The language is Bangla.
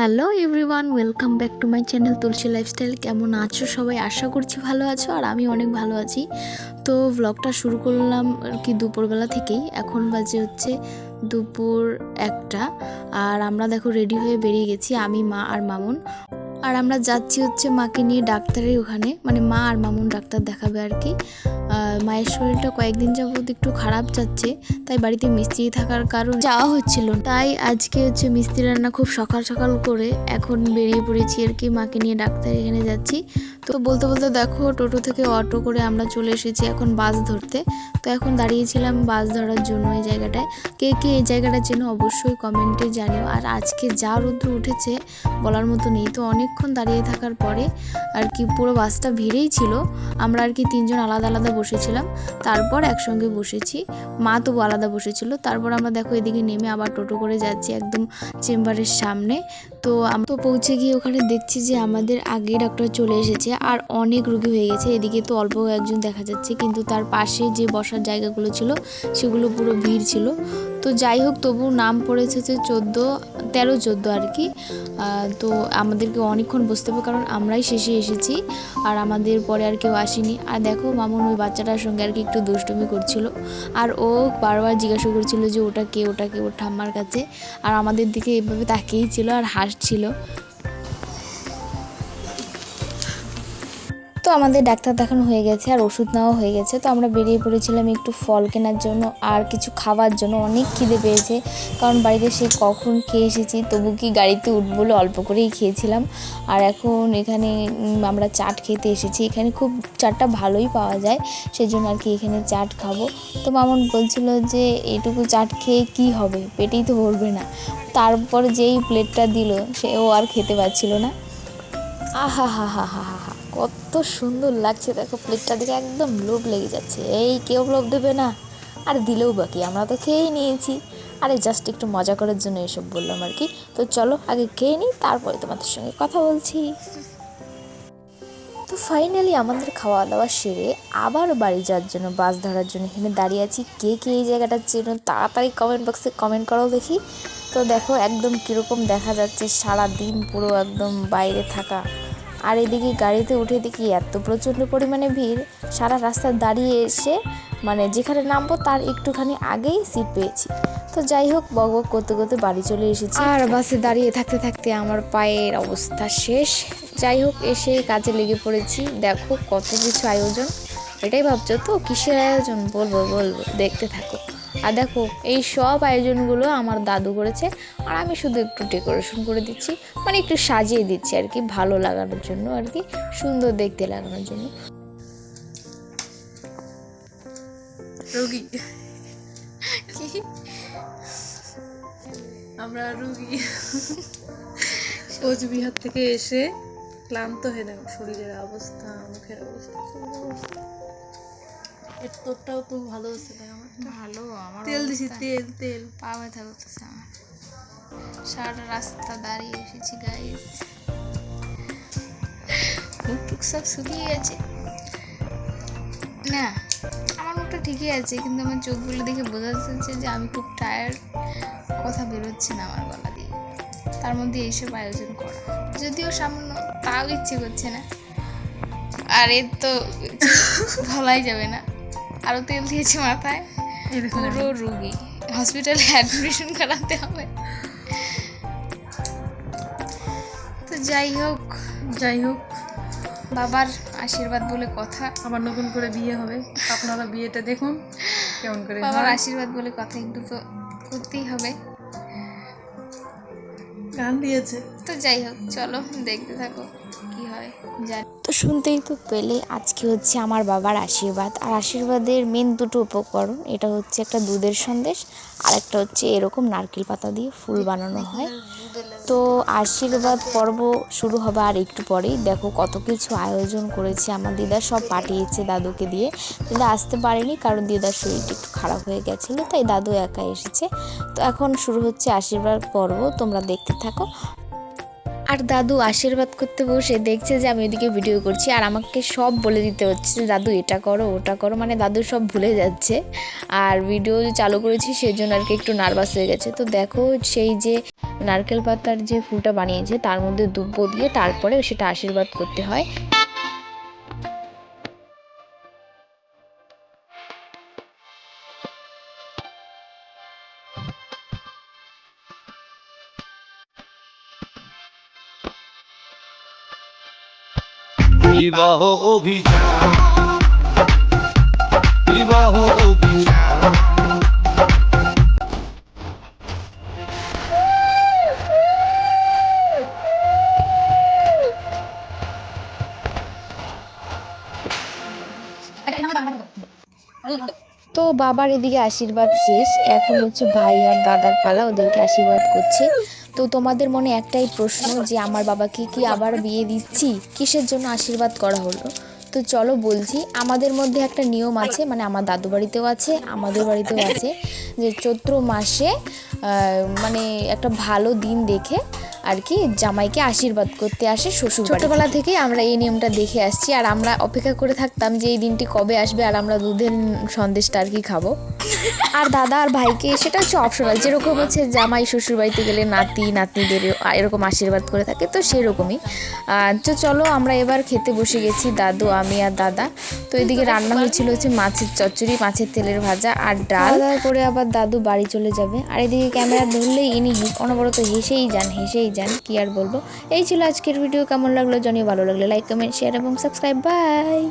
Hello everyone, welcome back to my channel Tulsi lifestyle. কেমন আছো সবাই? আশা করছি ভালো আছো, আর আমি অনেক ভালো আছি। তো ব্লগটা শুরু করলাম আর কি দুপুরবেলা থেকেই। এখন বাজে হচ্ছে দুপুর 1টা, আর আমরা দেখো রেডি হয়ে বেরিয়ে গেছি, আমি, মা আর মামুন। আর আমরা যাচ্ছি হচ্ছে মাকে নিয়ে ডাক্তারের ওখানে, মানে মা আর মামুন ডাক্তার দেখাবে আর কি। মায়ের শরীরটা কয়েকদিন যাবত একটু খারাপ যাচ্ছে, তাই বাড়িতে মিস্ত্রি থাকার কারণ যাওয়া হচ্ছিল, তাই আজকে হচ্ছে মিস্ত্রি রান্না খুব সকাল সকাল করে এখন বেরিয়ে পড়েছি আর কি, মাকে নিয়ে ডাক্তার এখানে যাচ্ছি। তো বলতে বলতে দেখো টোটো থেকে অটো করে আমরা চলে এসেছি এখন বাস ধরতে। তো এখন দাঁড়িয়েছিলাম বাস ধরার জন্য এই জায়গাটায়। কে কে এই জায়গাটা চেনো অবশ্যই কমেন্টে জানিও। আর আজকে যা রৌদ্র উঠেছে বলার মতো নেই। তো অনেকক্ষণ দাঁড়িয়ে থাকার পরে আর কি পুরো বাসটা ভিড়েই ছিল। আমরা আর কি 3জন আলাদা আলাদা বসেছিলাম, তারপর একসঙ্গে বসেছি। মা তো আলাদা বসেছিল। তারপর আমরা দেখো এদিকে নেমে আবার টোটো করে যাচ্ছি একদম চেম্বারের সামনে। তো আমরা তো পৌঁছে গিয়ে ওখানে দেখছি যে আমাদের আগে ডক্টর চলে এসেছে, আর অনেক রুগী হয়ে গেছে। এদিকে তো অল্প একজন দেখা যাচ্ছে, কিন্তু তার পাশে যে বসার জায়গাগুলো ছিল সেগুলো পুরো ভিড় ছিল। তো যাই হোক, তবু নাম পড়েছে যে 13-14 আর কি। তো আমাদেরকে অনেকক্ষণ বসতে হবে, কারণ আমরাই শেষে এসেছি আর আমাদের পরে আর কেউ আসেনি। আর দেখো মামুন ওই বাচ্চাটার সঙ্গে আর কি একটু দুষ্টুমি করছিল, আর ও বারবার জিজ্ঞাসা করছিল যে ওটা কে, ওর ঠাম্মার কাছে। আর আমাদের দিকে এভাবে তাকিয়েই ছিল আর হাসছিল। তো আমাদের ডাক্তার দেখানো হয়ে গেছে আর ওষুধ নেওয়া হয়ে গেছে। তো আমরা বেরিয়ে পড়েছিলাম একটু ফল কেনার জন্য আর কিছু খাওয়ার জন্য। অনেক খিদে পেয়েছে, কারণ বাড়িতে সেই কখন খেয়ে এসেছি, তবু কি গাড়িতে উঠবো বলে অল্প করেই খেয়েছিলাম। আর এখন এখানে আমরা চাট খেতে এসেছি। এখানে খুব চাটটা ভালোই পাওয়া যায়, সেই জন্য আর কি এখানে চাট খাবো। তো মামুন বলছিল যে এইটুকু চাট খেয়ে কি হবে, পেটেই তো ভরবে না। তারপর যেই প্লেটটা দিল সে ও আর খেতে পারছিল না। আহা হা হা হা হা হা, কত সুন্দর লাগছে দেখো, প্লেটটা দিকে একদম লোভ লেগে যাচ্ছে। এই কেউ লোভ দেবে না, আর দিলেও বাকি, আমরা তো খেয়েই নিয়েছি। আরে জাস্ট একটু মজা করার জন্য এসব বললাম আর কি। তো চলো আগে খেয়ে নিই, তারপরে তোমাদের সঙ্গে কথা বলছি। তো ফাইনালি আমাদের খাওয়া দাওয়া সেরে আবার বাড়ি যাওয়ার জন্য বাস ধরার জন্য এখানে দাঁড়িয়ে আছি। কে কে এই জায়গাটা চেনো তাড়াতাড়ি কমেন্ট বক্সে কমেন্ট করো দেখি। তো দেখো একদম কীরকম দেখা যাচ্ছে সারা দিন পুরো একদম বাইরে থাকা। আর এদিকে গাড়িতে উঠে দেখি এত প্রচণ্ড পরিমাণে ভিড়, সারা রাস্তা দাঁড়িয়ে এসে মানে যেখানে নামবো তার একটুখানি আগেই সিট পেয়েছি। তো যাই হোক, বক বক করতে করতে বাড়ি চলে এসেছি। আর বাসে দাঁড়িয়ে থাকতে থাকতে আমার পায়ের অবস্থা শেষ। যাই হোক, এসে কাজে লেগে পড়েছি। দেখো কত কিছু আয়োজন। এটাই ভাবছো তো কিসের আয়োজন? বলবো দেখতে থাকো। আর দেখো এই সব আয়োজনগুলো আমার দাদু করেছে, আর আমি শুধু একটু ডেকোরেশন করে দিচ্ছি, মানে একটু সাজিয়ে দিচ্ছি আর কি, ভালো লাগানোর জন্য আর কি, সুন্দর দেখতে লাগানোর জন্য। রোগী কি আমরা রোগী কোচবিহার থেকে এসে ক্লান্ত হয়ে দেখো শরীরের অবস্থা, মুখের অবস্থা, এর তোরটাও তো ভালো হচ্ছে না? আমার ভালো, আমার তেল দিছি, তেল পা ব্যথা করতেছে আমার। সারা রাস্তা দাঁড়িয়ে এসেছি গাইস, মুখ টুক সব শুকিয়ে গেছে। না, আমার মুখটা ঠিকই আছে, কিন্তু আমার চোখগুলো দেখে বোঝা যাচ্ছে যে আমি খুব টায়ার্ড, কথা বেরোচ্ছে না আমার গলা দিয়ে। তার মধ্যে এইসব আয়োজন করা, যদিও সামান্য, তাও ইচ্ছে করছে না। আর এর তো বলাই যাবে না, আরও তেল দিয়েছে মাথায়, পুরো রুগী, হসপিটালে অ্যাডমিশন করাতে হবে। তো যাই হোক বাবার আশীর্বাদ বলে কথা। আবার নতুন করে বিয়ে হবে, আপনারা বিয়েটা দেখুন কেমন করে। বাবার আশীর্বাদ বলে কথা, একটু তো করতেই হবে। গান দিয়েছে। তো যাই হোক, চলো দেখতে থাকো কি হয়। তো শুনতেই তো পেলে, আজকে হচ্ছে আমার বাবার আশীর্বাদ। আর আশীর্বাদের মেন দুটো উপকরণ, এটা হচ্ছে একটা দুধের সন্দেশ, আর একটা হচ্ছে এরকম নারকেল পাতা দিয়ে ফুল বানানো হয়। তো আশীর্বাদ পর্ব শুরু হবে আর একটু পরেই। দেখো কত কিছু আয়োজন করেছে আমার দিদা, সব পাঠিয়েছে দাদুকে দিয়ে। দিদা আসতে পারেনি, কারণ দিদার শরীরটা একটু খারাপ হয়ে গেছিলো, তাই দাদু একা এসেছে। তো এখন শুরু হচ্ছে আশীর্বাদ পর্ব, তোমরা দেখতে থাকো। আর দাদু আশীর্বাদ করতে বসে দেখছে যে আমি ওইদিকে ভিডিও করছি আর আমাকে সব বলে দিতে হচ্ছে যে দাদু এটা করো ওটা করো, মানে দাদু সব ভুলে যাচ্ছে। আর ভিডিও চালু করেছি সেই জন্য আর কি একটু নার্ভাস হয়ে গেছে। তো দেখো সেই যে নারকেল পাতার যে ফুলটা বানিয়েছে তার মধ্যে দুব্ব দিয়ে তারপরে সেটা আশীর্বাদ করতে হয়। বিবাহ অভিযান, বিবাহ অভিযান। তো বাবার এদিকে আশীর্বাদ শেষ, এখন হচ্ছে ভাই আর দাদার পালা, ওদেরকে আশীর্বাদ করছে। তো তোমাদের মনে একটাই প্রশ্ন যে আমার বাবাকে কি আবার বিয়ে দিচ্ছি, কিসের জন্য আশীর্বাদ করা হলো? তো চলো বলছি, আমাদের মধ্যে একটা নিয়ম আছে, মানে আমার দাদু বাড়িতেও আছে আমাদের বাড়িতেও আছে, যে চৈত্র মাসে মানে একটা ভালো দিন দেখে আর কি জামাইকে আশীর্বাদ করতে আসে শ্বশুর। ছোটোবেলা থেকেই আমরা এই নিয়মটা দেখে আসছি আর আমরা অপেক্ষা করে থাকতাম যে এই দিনটি কবে আসবে আর আমরা দুধের সন্দেশটা আর কি খাবো। আর দাদা আর ভাইকে সেটা হচ্ছে অপশনাল, যেরকম হচ্ছে জামাই শ্বশুর বাড়িতে গেলে নাতি নাতনিদের এরকম আশীর্বাদ করে থাকে, তো সেরকমই। তো চলো আমরা এবার খেতে বসে গেছি, দাদু আমি আর দাদা। তো এদিকে রান্না হয়েছিল হচ্ছে মাছের চচ্চড়ি, মাছের তেলের ভাজা আর ডাল। করে আবার দাদু বাড়ি চলে যাবে। আর এদিকে ক্যামেরা ধরলেই ইনি অনবরত হেসেই যান, কি আর বলবো। এই ছিল আজকের ভিডিও, কেমন লাগলো জানিও, ভালো লাগলে লাইক কমেন্ট শেয়ার এবং সাবস্ক্রাইব। বাই।